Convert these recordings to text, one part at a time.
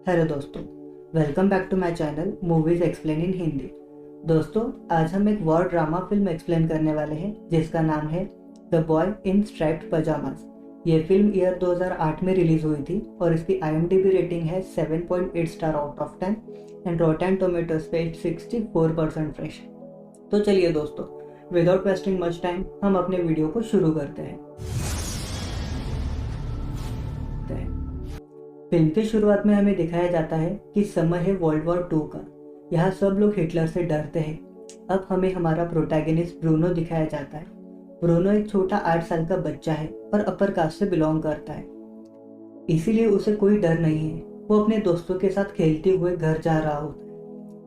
Hello दोस्तों, welcome back to my channel movies explain in Hindi. दोस्तों, आज हम एक वॉर ड्रामा फिल्म एक्सप्लेन करने वाले हैं जिसका नाम है the boy in striped pyjamas. ये फिल्म ईयर 2008 में रिलीज हुई थी और इसकी IMDb रेटिंग है 7.8 star out of 10 and रॉटन tomatoes पे 64% फ्रेश। तो चलिए दोस्तों, विदाउट वेस्टिंग मच टाइम हम अपने वीडियो को शुरू करते हैं। फिल्म की शुरुआत में हमें दिखाया जाता है कि समय है वर्ल्ड वॉर 2 का। यहाँ सब लोग हिटलर से डरते हैं। अब हमें हमारा प्रोटैगनिस्ट ब्रूनो दिखाया जाता है। ब्रूनो एक छोटा 8 साल का बच्चा है और अपर कास्ट से बिलोंग करता है, इसीलिए उसे कोई डर नहीं है। वो अपने दोस्तों के साथ खेलते हुए घर जा रहा होता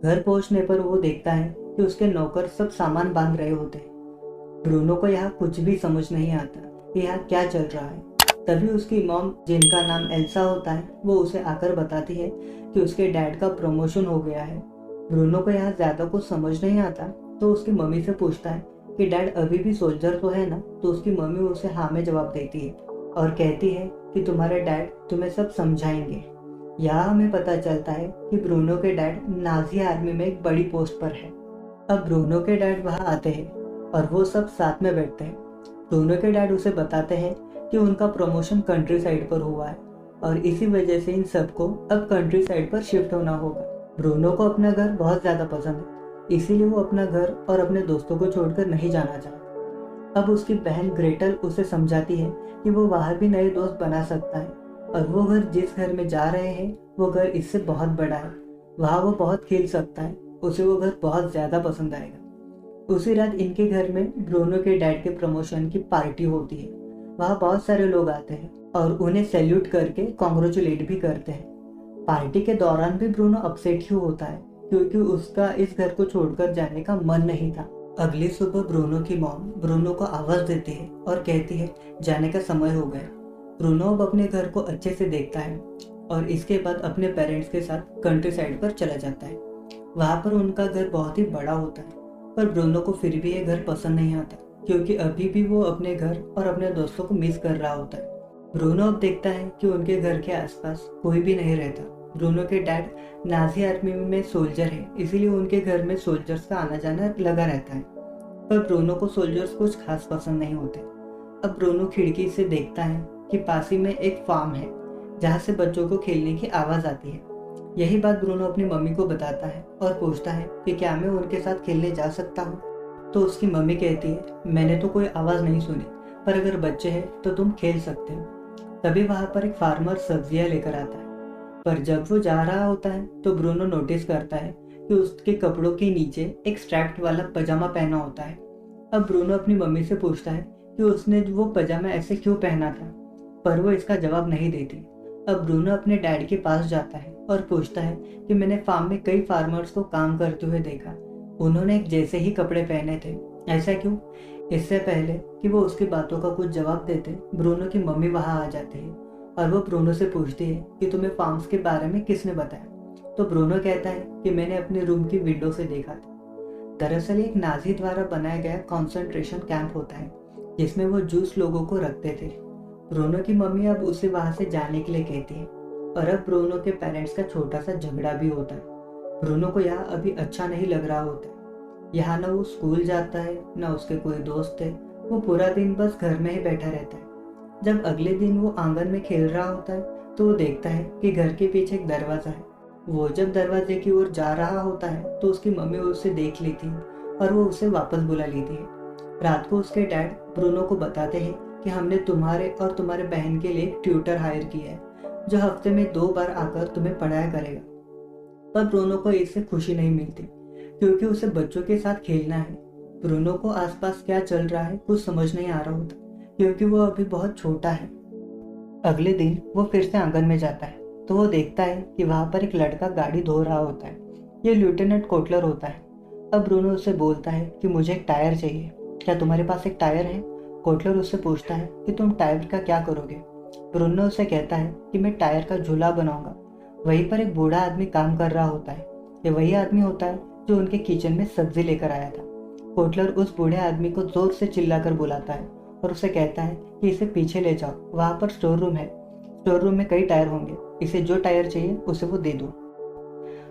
है। घर पहुंचने पर वो देखता है कि उसके नौकर सब सामान बांध रहे होते हैं। ब्रूनो को यहाँ कुछ भी समझ नहीं आता कि यहाँ क्या चल रहा है। तभी उसकी मॉम, जिनका नाम एल्सा होता है, वो उसे आकर बताती है कि उसके डैड का प्रमोशन हो गया है। ब्रूनो को यहाँ ज्यादा कुछ समझ नहीं आता, तो उसकी मम्मी से पूछता है कि डैड अभी भी सोल्जर तो है ना। तो उसकी मम्मी उसे हाँ में जवाब देती है और कहती है कि तुम्हारे डैड तुम्हें सब समझाएंगे। यहाँ हमें पता चलता है कि ब्रूनो के डैड नाजी आर्मी में एक बड़ी पोस्ट पर है। अब ब्रूनो के डैड वहाँ आते हैं और वो सब साथ में बैठते हैं। ब्रूनो के डैड उसे बताते हैं कि उनका प्रमोशन कंट्री साइड पर हुआ है और इसी वजह से इन सबको अब कंट्री साइड पर शिफ्ट होना होगा। ब्रूनो को अपना घर बहुत ज्यादा पसंद है, इसीलिए वो अपना घर और अपने दोस्तों को छोड़कर नहीं जाना चाहता। अब उसकी बहन ग्रेटल उसे समझाती है कि वो बाहर भी नए दोस्त बना सकता है और वो घर जिस घर में जा रहे हैं वो घर इससे बहुत बड़ा है। वहाँ वो बहुत खेल सकता है, उसे वो घर बहुत ज्यादा पसंद आएगा। उसी रात इनके घर में ब्रूनो के डैड के प्रमोशन की पार्टी होती है। वहाँ बहुत सारे लोग आते हैं और उन्हें सैल्यूट करके कॉन्ग्रेचुलेट भी करते हैं। पार्टी के दौरान भी ब्रूनो अपसेट ही होता है क्योंकि उसका इस घर को छोड़कर जाने का मन नहीं था। अगली सुबह ब्रूनो की मॉम ब्रूनो को आवाज देती है और कहती है जाने का समय हो गया। ब्रूनो अब अपने घर को अच्छे से देखता है और इसके बाद अपने पेरेंट्स के साथ कंट्री साइड पर चला जाता है। वहाँ पर उनका घर बहुत ही बड़ा होता है, पर ब्रूनो को फिर भी ये घर पसंद नहीं आता क्योंकि अभी भी वो अपने घर और अपने दोस्तों को मिस कर रहा होता है। ब्रूनो अब देखता है कि उनके घर के आसपास कोई भी नहीं रहता। ब्रूनो के डैड नाजी आर्मी में सोल्जर है, इसीलिए उनके घर में सोल्जर्स का आना जाना लगा रहता है, पर ब्रूनो को सोल्जर्स कुछ खास पसंद नहीं होते। अब ब्रूनो खिड़की से देखता है कि पास ही में एक फार्म है जहाँ से बच्चों को खेलने की आवाज आती है। यही बात ब्रूनो अपनी मम्मी को बताता है और पूछता है कि क्या मैं उनके साथ खेलने जा सकता हूँ। तो उसकी मम्मी कहती है मैंने तो कोई आवाज नहीं सुनी, पर अगर बच्चे हैं तो तुम खेल सकते हो। तभी वहां पर एक फार्मर सब्जियां लेकर आता है, पर जब वो जा रहा होता है तो ब्रूनो नोटिस करता है कि उसके कपड़ों के नीचे एक स्ट्रैप्ड वाला पजामा पहना होता है। अब ब्रूनो अपनी मम्मी से पूछता है कि उसने वो पजामा ऐसे क्यों पहना था, पर वो इसका जवाब नहीं देती। अब ब्रूनो अपने डैड के पास जाता है और पूछता है कि मैंने फार्म में कई फार्मर्स को काम करते हुए देखा, उन्होंने एक जैसे ही कपड़े पहने थे, ऐसा क्यों? इससे पहले कि वो उसकी बातों का कुछ जवाब देते, ब्रूनो की मम्मी वहां आ जाती है और वो ब्रूनो से पूछती है कि तुम्हें फार्म्स के बारे में किसने बताया। तो ब्रूनो कहता है कि मैंने अपने रूम की विंडो से देखा था। दरअसल एक नाजी द्वारा बनाया गया कॉन्सेंट्रेशन कैंप होता है जिसमें वो जूस लोगों को रखते थे। ब्रूनो की मम्मी अब उसे वहां से जाने के लिए कहती है और अब ब्रूनो के पेरेंट्स का छोटा सा झगड़ा भी होता है। ब्रूनो को यहाँ अभी अच्छा नहीं लग रहा होता है। यहाँ ना वो स्कूल जाता है, ना उसके कोई दोस्त है। वो पूरा दिन बस घर में ही बैठा रहता है। जब अगले दिन वो आंगन में खेल रहा होता है तो वो देखता है कि घर के पीछे एक दरवाजा है। वो जब दरवाजे की ओर जा रहा होता है तो उसकी मम्मी उसे देख लेती है और वो उसे वापस बुला लेती है। रात को उसके डैड ब्रूनो को बताते हैं कि हमने तुम्हारे और तुम्हारे बहन के लिए एक ट्यूटर हायर किया है जो हफ्ते में 2 बार आकर तुम्हें पढ़ाया करेगा। पर ब्रूनो को इससे खुशी नहीं मिलती क्योंकि उसे बच्चों के साथ खेलना है। ब्रूनो को आसपास क्या चल रहा है कुछ समझ नहीं आ रहा होता क्योंकि वो अभी बहुत छोटा है। अगले दिन वो फिर से आंगन में जाता है तो वो देखता है कि वहां पर एक लड़का गाड़ी धो रहा होता है। ये लेफ्टिनेंट कोटलर होता है। अब ब्रूनो उससे बोलता है कि मुझे एक टायर चाहिए, क्या तुम्हारे पास एक टायर है? कोटलर उससे पूछता है कि तुम टायर का क्या करोगे? ब्रूनो उसे कहता है कि मैं टायर का झूला बनाऊंगा। वहीं पर एक बूढ़ा आदमी काम कर रहा होता है। ये वही आदमी होता है जो उनके किचन में सब्जी लेकर आया था। कोटलर उस बूढ़े आदमी को जोर से चिल्लाकर बुलाता है और उसे कहता है कि इसे पीछे ले जाओ, वहां पर स्टोर रूम है। स्टोर रूम में कई टायर होंगे, इसे जो टायर चाहिए उसे वो दे दो।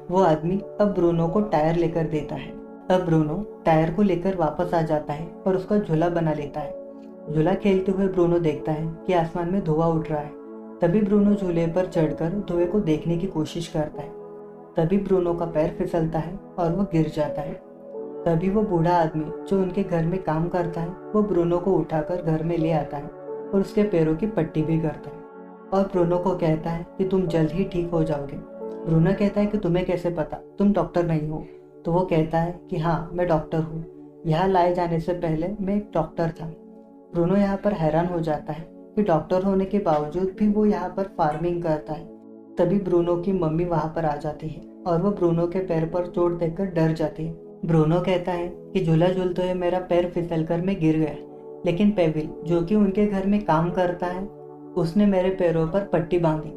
वो आदमी अब ब्रूनो को टायर लेकर देता है। अब ब्रूनो टायर को लेकर वापस आ जाता है और उसका झूला बना लेता है। झूला खेलते हुए ब्रूनो देखता है कि आसमान में धुआं उठ रहा है। तभी ब्रूनो झूले पर चढ़कर धुएं को देखने की कोशिश करता है। तभी ब्रूनो का पैर फिसलता है और वो गिर जाता है। तभी वो बूढ़ा आदमी जो उनके घर में काम करता है वो ब्रूनो को उठाकर घर में ले आता है और उसके पैरों की पट्टी भी करता है और ब्रूनो को कहता है कि तुम जल्द ही ठीक हो जाओगे। ब्रूनो कहता है कि तुम्हें कैसे पता, तुम डॉक्टर नहीं हो? तो वो कहता है कि हाँ, मैं डॉक्टर हूँ। यहाँ लाए जाने से पहले मैं एक डॉक्टर था। ब्रूनो यहाँ पर हैरान हो जाता है कि डॉक्टर होने के बावजूद भी वो यहाँ पर फार्मिंग करता है। तभी ब्रूनो की मम्मी वहाँ पर आ जाती है और वो ब्रूनो के पैर पर चोट देकर डर जाती है। ब्रूनो कहता है कि झूला झूलते हुए मेरा पैर फिसलकर मैं गिर गया, लेकिन पेविल जो कि उनके घर में काम करता है उसने मेरे पैरों पर पट्टी बांधी।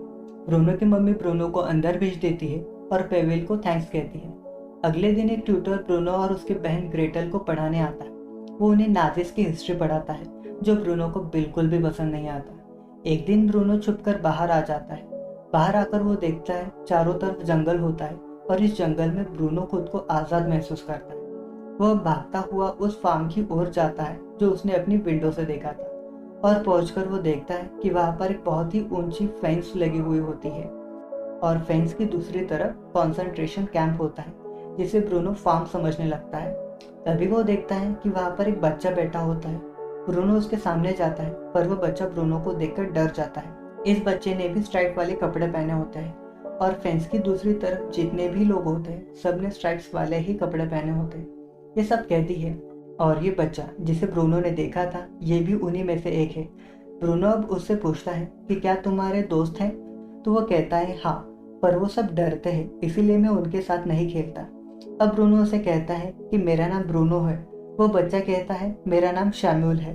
ब्रूनो की मम्मी ब्रूनो को अंदर भेज देती है और पेविल को थैंक्स कहती है। अगले दिन एक ट्यूटर ब्रूनो और उसकी बहन ग्रेटल को पढ़ाने आता है। वो उन्हें नाजिस की हिस्ट्री पढ़ाता है जो ब्रूनो को बिल्कुल भी पसंद नहीं आता। एक दिन ब्रूनो छुपकर बाहर आ जाता है। बाहर आकर वो देखता है चारों तरफ जंगल होता है और इस जंगल में ब्रूनो खुद को आज़ाद महसूस करता है। वह भागता हुआ उस फार्म की ओर जाता है जो उसने अपनी विंडो से देखा था और पहुंचकर वो देखता है कि वहां पर एक बहुत ही ऊंची फेंस लगी हुई होती है और फेंस की दूसरी तरफ कंसंट्रेशन कैंप होता है जिसे ब्रूनो फार्म समझने लगता है। तभी वो देखता है कि वहां पर एक बच्चा बैठा होता है। ब्रूनो उसके सामने जाता है पर वो बच्चा ब्रूनो को देखकर डर जाता है। इस बच्चे ने भी स्ट्राइप वाले कपड़े पहने होते हैं और फेंस की दूसरी तरफ जितने भी लोग होते हैं सबने स्ट्राइप्स वाले ही कपड़े पहने होते हैं। ये सब कहती है और ये बच्चा जिसे ब्रूनो ने देखा था ये भी उन्हीं में से एक है। ब्रूनो अब उससे पूछता है कि क्या तुम्हारे दोस्त हैं? तो वो कहता है हाँ, पर वो सब डरते हैं इसीलिए मैं उनके साथ नहीं खेलता। अब ब्रूनो उसे कहता है कि मेरा नाम ब्रूनो है। वो बच्चा कहता है मेरा नाम शैम्यूल है।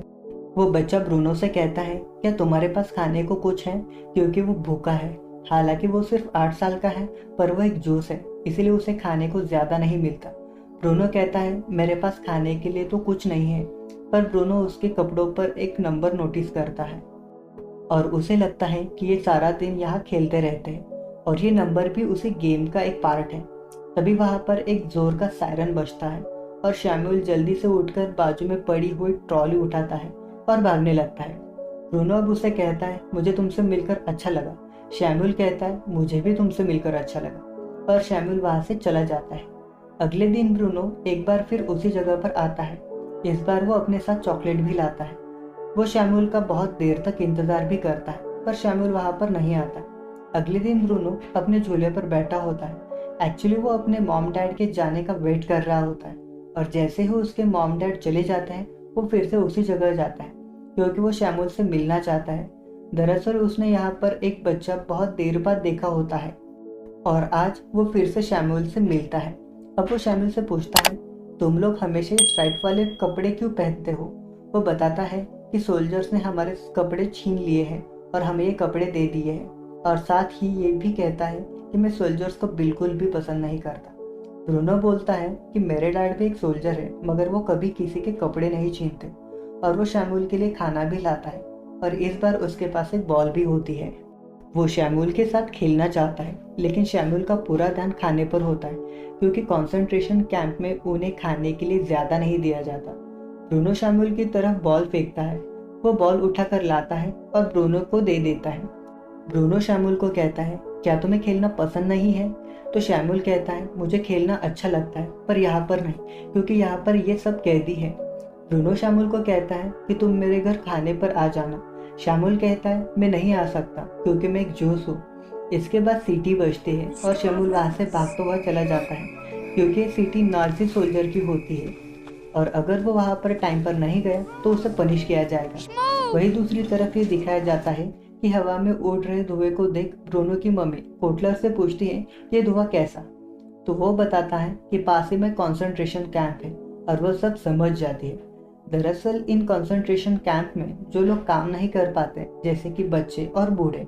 वो बच्चा ब्रूनो से कहता है क्या तुम्हारे पास खाने को कुछ है, क्योंकि वो भूखा है। हालांकि वो सिर्फ 8 साल का है पर वो एक जूस है इसीलिए उसे खाने को ज्यादा नहीं मिलता। ब्रूनो कहता है मेरे पास खाने के लिए तो कुछ नहीं है, पर ब्रूनो उसके कपड़ों पर एक नंबर नोटिस करता है और उसे लगता है कि ये सारा दिन यहाँ खेलते रहते हैं और ये नंबर भी उसी गेम का एक पार्ट है। तभी वहां पर एक जोर का सायरन बजता है और शैम्यूल जल्दी से उठकर बाजू में पड़ी हुई ट्रॉली उठाता है और भागने लगता है। ब्रूनो अब उसे कहता है मुझे तुमसे मिलकर अच्छा लगा। शैम्यूल कहता है मुझे भी तुमसे मिलकर अच्छा लगा और शैम्यूल वहां से चला जाता है। अगले दिन ब्रूनो एक बार फिर उसी जगह पर आता है। इस बार वो अपने साथ चॉकलेट भी लाता है। वो शैम्यूल का बहुत देर तक इंतजार भी करता है पर शैम्यूल वहां पर नहीं आता। अगले दिन ब्रूनो अपने झूले पर बैठा होता है। एक्चुअली वो अपने मॉम डैड के जाने का वेट कर रहा होता है और जैसे ही उसके मॉम डैड चले जाते हैं वो फिर से उसी जगह जाता है क्योंकि वो शैम्यूल से मिलना चाहता है। दरअसल उसने यहाँ पर एक बच्चा बहुत देर बाद देखा होता है और आज वो फिर से शैम्यूल से मिलता है। अब वो शैम्यूल से पूछता है तुम लोग हमेशा स्ट्राइप वाले कपड़े क्यों पहनते हो? वो बताता है कि सोल्जर्स ने हमारे कपड़े छीन लिए हैं और हमें ये कपड़े दे दिए हैं और साथ ही ये भी कहता है कि मैं सोल्जर्स को बिल्कुल भी पसंद नहीं करता। ब्रूनो बोलता है कि मेरे डैड भी एक सोल्जर है मगर वो कभी किसी के कपड़े नहीं छीनते और वो शैम्यूल के लिए खाना भी लाता है और इस बार उसके पास एक बॉल भी होती है। वो शैम्यूल के साथ खेलना चाहता है लेकिन शैम्यूल का पूरा ध्यान खाने पर होता है क्योंकि कंसंट्रेशन कैंप में उन्हें खाने के लिए ज्यादा नहीं दिया जाता। ब्रूनो शैम्यूल की तरफ बॉल फेंकता है। वो बॉल उठाकर लाता है और ब्रूनो को दे देता है। ब्रूनो शैम्यूल को कहता है क्या तुम्हें खेलना पसंद नहीं है? तो शैम्यूल कहता है मुझे खेलना अच्छा लगता है पर यहाँ पर नहीं क्योंकि यहाँ पर ये सब कैदी है। ब्रूनो शैम्यूल को कहता है कि तुम मेरे घर खाने पर आ जाना। शैम्यूल कहता है मैं नहीं आ सकता क्योंकि मैं एक जूस हूँ। इसके बाद सीटी बजती है और शैम्यूल वहां से भागता हुआ चला जाता है क्योंकि ये सीटी नाजी सोल्जर की होती है और अगर वो वहां पर टाइम पर नहीं गया तो उसे पनिश किया जाएगा। वही दूसरी तरफ ये दिखाया जाता है कि हवा में उड़ रहे धुएं को देख ब्रूनो की मम्मी कोटलर से पूछती है ये धुआं कैसा? तो वो बताता है कि पास ही में कंसंट्रेशन कैंप है और वो सब समझ जाती है। दरअसल इन कंसंट्रेशन कैंप में जो लोग काम नहीं कर पाते जैसे कि बच्चे और बूढ़े,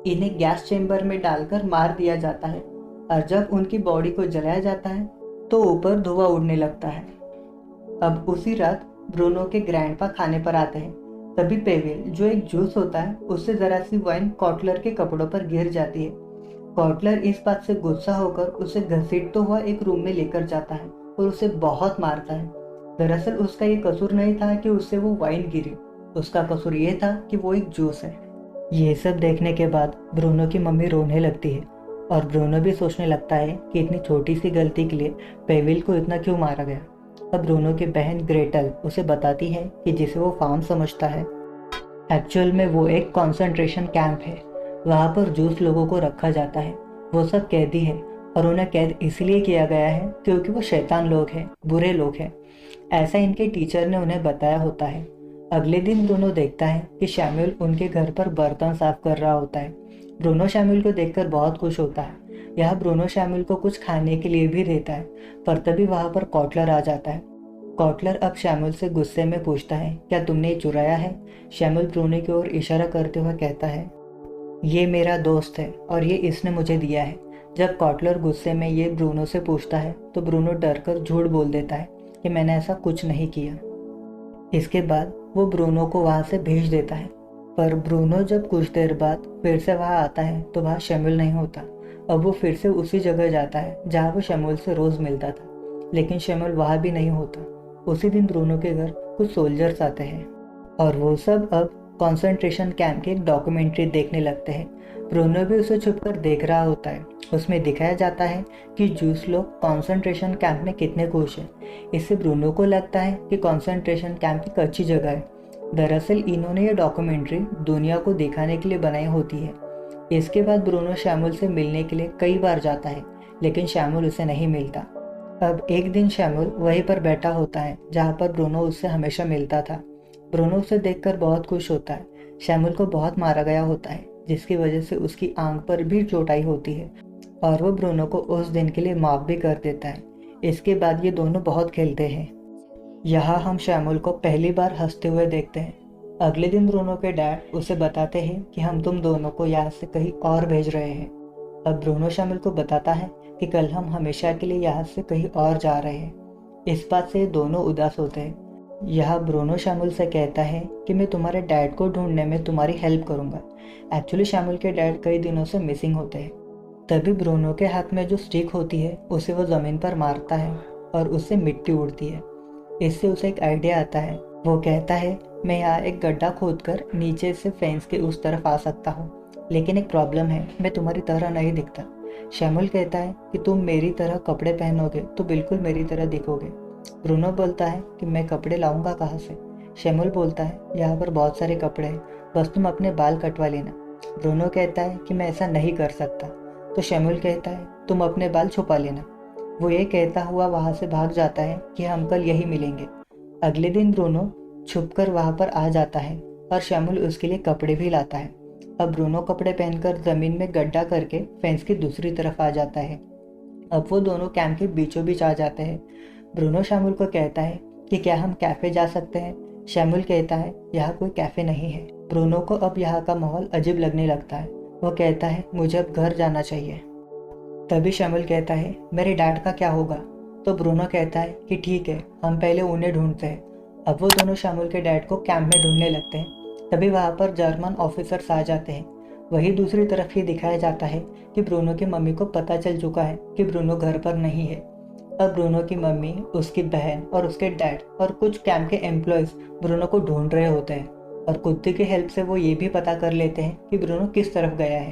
इन्हें गैस चेंबर में डालकर मार दिया जाता है और जब उनकी बॉडी को जलाया जाता है तो ऊपर धुआं उड़ने लगता है। अब उसी रात ब्रूनो के ग्रैंडपा खाने पर आते हैं। तभी पेविल जो एक जूस होता है उससे जरा सी वाइन कॉटलर के कपड़ों पर गिर जाती है। कॉटलर इस बात से गुस्सा होकर उसे घसीटता हुआ एक रूम में लेकर जाता है और उसे बहुत मारता है। दरअसल उसका ये कसूर नहीं था कि उससे वो वाइन गिरी, उसका कसूर ये था कि वो एक जूस है। ये सब देखने के बाद ब्रूनो की मम्मी रोने लगती है और ब्रूनो भी सोचने लगता है कि इतनी छोटी सी गलती के लिए पेविल को इतना क्यों मारा गया। अब ब्रूनो की बहन ग्रेटल उसे बताती है कि जिसे वो फार्म समझता है एक्चुअल में वो एक कंसंट्रेशन कैंप है। वहाँ पर जूस लोगों को रखा जाता है। वो सब कैदी है और उन्हें कैद इसलिए किया गया है क्योंकि वो शैतान लोग हैं, बुरे लोग हैं। ऐसा इनके टीचर ने उन्हें बताया होता है। अगले दिन ब्रूनो देखता है कि शैम्यूल उनके घर पर बर्तन साफ कर रहा होता है। ब्रूनो शैम्यूल को देखकर बहुत खुश होता है। यह ब्रूनो शैम्यूल को कुछ खाने के लिए भी देता है, पर तभी वहाँ पर कॉटलर आ जाता है। कॉटलर अब शैम्यूल से गुस्से में पूछता है, क्या तुमने ये चुराया है? शैम्यूल ब्रूनो की ओर इशारा करते हुए कहता है, ये मेरा दोस्त है और ये इसने मुझे दिया है। जब कॉटलर गुस्से में ये ब्रूनो से पूछता है तो ब्रूनो डरकर झूठ बोल देता है कि मैंने ऐसा कुछ नहीं किया। इसके बाद वो ब्रूनो को वहाँ से भेज देता है। पर ब्रूनो जब कुछ देर बाद फिर से वहाँ आता है तो वहाँ शैम्यूल नहीं होता। अब वो फिर से उसी जगह जाता है जहाँ वो शैम्यूल से रोज़ मिलता था, लेकिन शैम्यूल वहाँ भी नहीं होता। उसी दिन ब्रूनो के घर कुछ सोल्जर्स आते हैं और वो सब अब कंसंट्रेशन कैंप की एक डॉक्यूमेंट्री देखने लगते हैं। ब्रूनो भी उसे छुपकर देख रहा होता है। उसमें दिखाया जाता है कि जूस लोग कंसंट्रेशन कैंप में कितने खुश हैं। इससे ब्रूनो को लगता है कि कंसंट्रेशन कैंप एक अच्छी जगह है। दरअसल इन्होंने ये डॉक्यूमेंट्री दुनिया को दिखाने के लिए बनाई होती है। इसके बाद ब्रूनो शैम्यूल से मिलने के लिए कई बार जाता है, लेकिन शैम्यूल उसे नहीं मिलता। अब एक दिन शैम्यूल वहीं पर बैठा होता है जहाँ पर ब्रूनो उससे हमेशा मिलता था। ब्रूनो उसे देखकर बहुत खुश होता है। शैम्यूल को बहुत मारा गया होता है, जिसकी वजह से उसकी आंख पर भी चोट आई होती है और वो ब्रूनो को उस दिन के लिए माफ भी कर देता है। इसके बाद ये दोनों बहुत खेलते हैं। यहाँ हम शैम्यूल को पहली बार हंसते हुए देखते हैं। अगले दिन ब्रूनो के डैड उसे बताते हैं कि हम तुम दोनों को यहाँ से कहीं और भेज रहे हैं। अब ब्रूनो शैम्यूल को बताता है कि कल हम हमेशा के लिए यहाँ से कहीं और जा रहे हैं। इस बात से दोनों उदास होते हैं। यह ब्रूनो शैम्यूल से कहता है कि मैं तुम्हारे डैड को ढूंढने में तुम्हारी हेल्प करूंगा। एक्चुअली शैम्यूल के डैड कई दिनों से मिसिंग होते हैं। तभी ब्रूनो के हाथ में जो स्टिक होती है उसे वो ज़मीन पर मारता है और उससे मिट्टी उड़ती है। इससे उसे एक आइडिया आता है। वो कहता है, मैं यहाँ एक गड्ढा खोदकर नीचे से फेंस के उस तरफ आ सकता हूँ, लेकिन एक प्रॉब्लम है, मैं तुम्हारी तरह नहीं दिखता। शैम्यूल कहता है कि तुम मेरी तरह कपड़े पहनोगे तो बिल्कुल मेरी तरह दिखोगे। ब्रूनो बोलता है कि मैं कपड़े लाऊंगा कहाँ से? शैम्यूल बोलता है, यहाँ पर बहुत सारे कपड़े हैं, बस तुम अपने बाल कटवा लेना। ब्रूनो कहता है कि मैं ऐसा नहीं कर सकता। तो शैम्यूल कहता है, तुम अपने बाल छुपा लेना। वो ये कहता हुआ वहाँ से भाग जाता है कि हम कल यही मिलेंगे। अगले दिन ब्रूनो छुपकर वहाँ पर आ जाता है और शैम्यूल उसके लिए कपड़े भी लाता है। अब ब्रूनो कपड़े पहनकर जमीन में गड्ढा करके फेंस की दूसरी तरफ आ जाता है। अब वो दोनों कैंप के बीचों बीच आ जाते हैं। ब्रूनो शैम्यूल को कहता है कि क्या हम कैफ़े जा सकते हैं? शैम्यूल कहता है, यहाँ कोई कैफ़े नहीं है। ब्रूनो को अब यहाँ का माहौल अजीब लगने लगता है। वो कहता है, मुझे अब घर जाना चाहिए। तभी शैम्यूल कहता है, मेरे डैड का क्या होगा? तो ब्रूनो कहता है कि ठीक है, हम पहले उन्हें ढूंढते हैं। अब वो दोनों शैम्यूल के डैड को कैंप में ढूंढने लगते हैं। तभी वहाँ पर जर्मन ऑफिसर्स आ जाते हैं। वहीं दूसरी तरफ ये दिखाया जाता है कि ब्रूनो की मम्मी को पता चल चुका है कि ब्रूनो घर पर नहीं है। अब ब्रूनो की मम्मी, उसकी बहन और उसके डैड और कुछ कैंप के एम्प्लॉयज़ ब्रूनो को ढूंढ रहे होते हैं और कुत्ते की हेल्प से वो ये भी पता कर लेते हैं कि ब्रूनो किस तरफ गया है।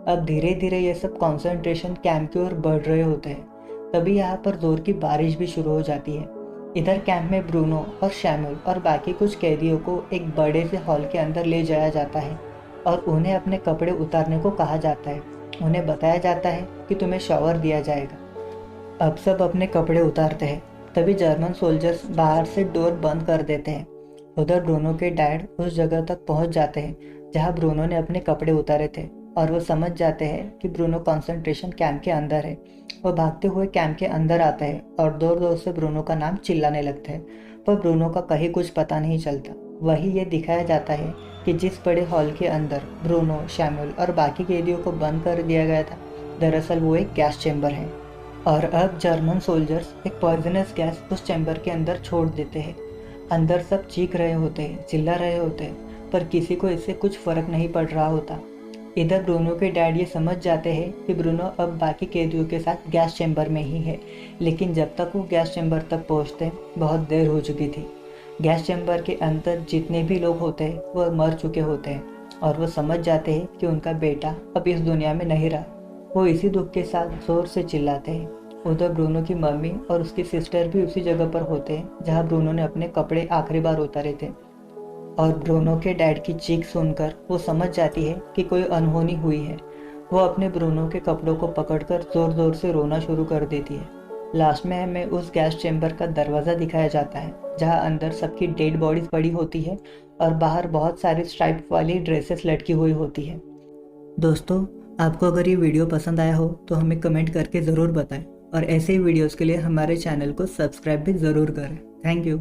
अब धीरे धीरे ये सब कंसंट्रेशन कैंप की ओर बढ़ रहे होते हैं। तभी यहाँ पर जोर की बारिश भी शुरू हो जाती है। इधर कैंप में ब्रूनो और शैम्यूल और बाकी कुछ कैदियों को एक बड़े से हॉल के अंदर ले जाया जाता है और उन्हें अपने कपड़े उतारने को कहा जाता है। उन्हें बताया जाता है कि तुम्हें शॉवर दिया जाएगा। अब सब अपने कपड़े उतारते हैं। तभी जर्मन सोल्जर्स बाहर से डोर बंद कर देते हैं। उधर ब्रूनो के डैड उस जगह तक पहुंच जाते हैं जहां ब्रूनो ने अपने कपड़े उतारे थे और वो समझ जाते हैं कि ब्रूनो कंसंट्रेशन कैंप के अंदर है। वो भागते हुए कैंप के अंदर आता है और जोर जोर से ब्रूनो का नाम चिल्लाने लगते हैं, पर ब्रूनो का कहीं कुछ पता नहीं चलता। वही ये दिखाया जाता है कि जिस बड़े हॉल के अंदर ब्रूनो, शैम्यूल और बाकी कैदियों को बंद कर दिया गया था, दरअसल वो एक गैस चैम्बर है। और अब जर्मन सोल्जर्स एक पॉइजनस गैस उस चैम्बर के अंदर छोड़ देते हैं। अंदर सब चीख रहे होते हैं, चिल्ला रहे होते हैं, पर किसी को इससे कुछ फर्क नहीं पड़ रहा होता। इधर ब्रूनो के डैड ये समझ जाते हैं कि ब्रूनो अब बाकी कैदियों के साथ गैस चैम्बर में ही है, लेकिन जब तक वो गैस चैम्बर तक पहुंचते बहुत देर हो चुकी थी। गैस चैम्बर के अंदर जितने भी लोग होते हैं वो मर चुके होते हैं और वो समझ जाते हैं कि उनका बेटा अब इस दुनिया में नहीं रहा। वो इसी दुख के साथ जोर से चिल्लाते हैं। उधर ब्रूनो की मम्मी और उसकी सिस्टर भी उसी जगह पर होते हैं जहाँ ब्रूनो ने अपने कपड़े आखिरी बार उतारे थे। और ब्रूनो के डैड की चीख सुनकर वो समझ जाती है कि कोई अनहोनी हुई है। वो अपने ब्रूनो के कपड़ों को पकड़कर जोर जोर से रोना शुरू कर देती है। लास्ट में हमें उस गैस चैम्बर का दरवाज़ा दिखाया जाता है जहाँ अंदर सबकी डेड बॉडीज पड़ी होती है और बाहर बहुत सारी स्ट्राइप वाली ड्रेसेस लटकी हुई होती है। दोस्तों, आपको अगर ये वीडियो पसंद आया हो तो हमें कमेंट करके ज़रूर बताएं और ऐसे ही वीडियोज़ के लिए हमारे चैनल को सब्सक्राइब भी ज़रूर करें। Thank you.